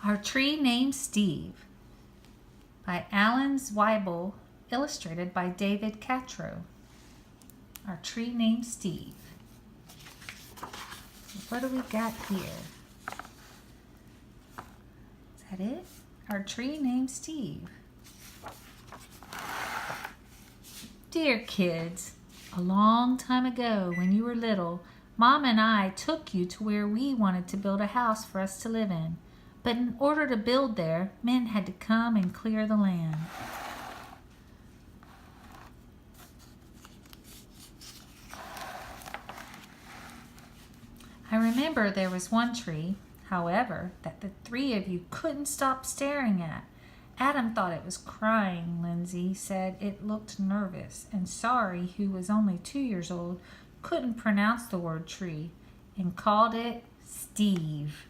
Our Tree Named Steve by Alan Zweibel, illustrated by David Catrow. Our Tree Named Steve. What do we got here? Is that it? Our Tree Named Steve. Dear kids, a long time ago when you were little, Mom and I took you to where we wanted to build a house for us to live in. But in order to build there, men had to come and clear the land. I remember there was one tree, however, that the three of you couldn't stop staring at. Adam thought it was crying, Lindsay said it looked nervous, and Sorry, who was only 2 years old, couldn't pronounce the word tree and called it Steve.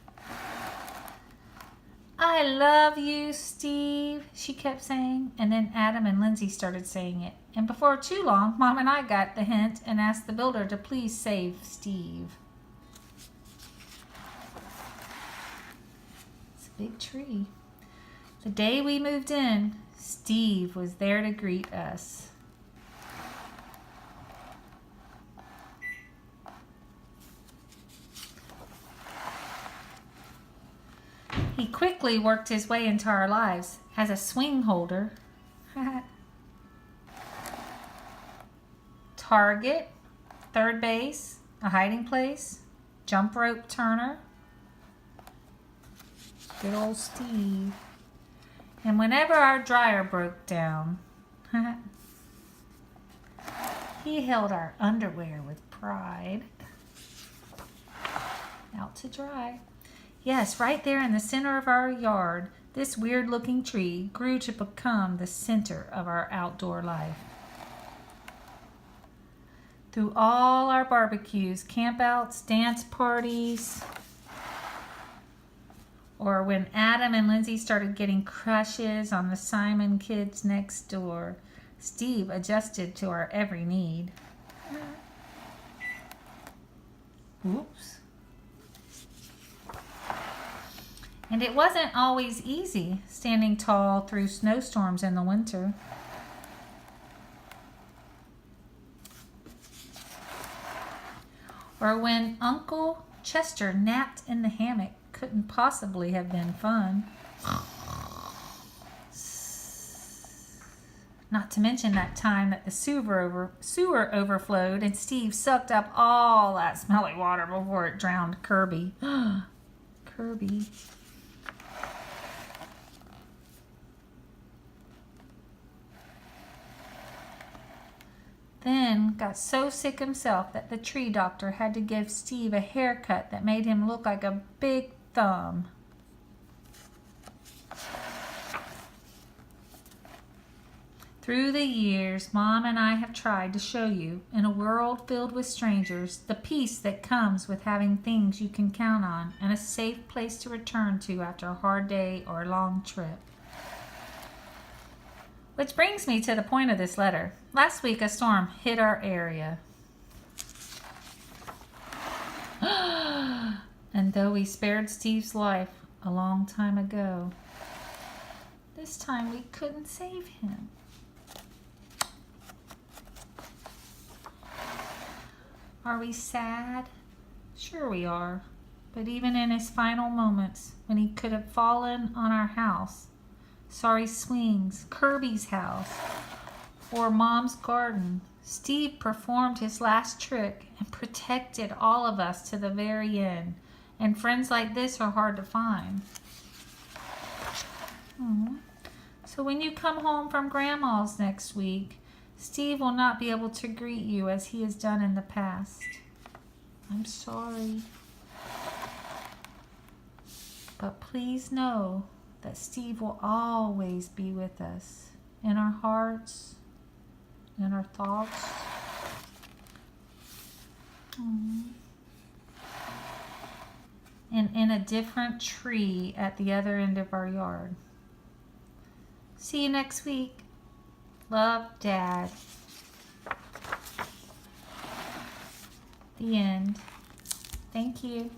I love you, Steve, she kept saying, and then Adam and Lindsay started saying it. And before too long, Mom and I got the hint and asked the builder to please save Steve. It's a big tree. The day we moved in, Steve was there to greet us. He quickly worked his way into our lives as a swing holder, target, third base, a hiding place, jump rope turner. Good old Steve. And whenever our dryer broke down, he held our underwear with pride. Out to dry. Yes, right there in the center of our yard, this weird-looking tree grew to become the center of our outdoor life. Through all our barbecues, campouts, dance parties, or when Adam and Lindsay started getting crushes on the Simon kids next door, Steve adjusted to our every need. Oops. And it wasn't always easy standing tall through snowstorms in the winter. Or when Uncle Chester napped in the hammock, couldn't possibly have been fun. Not to mention that time that the sewer overflowed and Steve sucked up all that smelly water before it drowned Kirby. Kirby. Then got so sick himself that the tree doctor had to give Steve a haircut that made him look like a big thumb. Through the years, Mom and I have tried to show you, in a world filled with strangers, the peace that comes with having things you can count on and a safe place to return to after a hard day or a long trip. Which brings me to the point of this letter. Last week, a storm hit our area. And though we spared Steve's life a long time ago, this time we couldn't save him. Are we sad? Sure we are. But even in his final moments, when he could have fallen on our house, Sorry's swings, Kirby's house, or Mom's garden, Steve performed his last trick and protected all of us to the very end. And friends like this are hard to find. So when you come home from Grandma's next week, Steve will not be able to greet you as he has done in the past. I'm sorry. But please know that Steve will always be with us, in our hearts, in our thoughts. And in a different tree at the other end of our yard. See you next week. Love, Dad. The end. Thank you.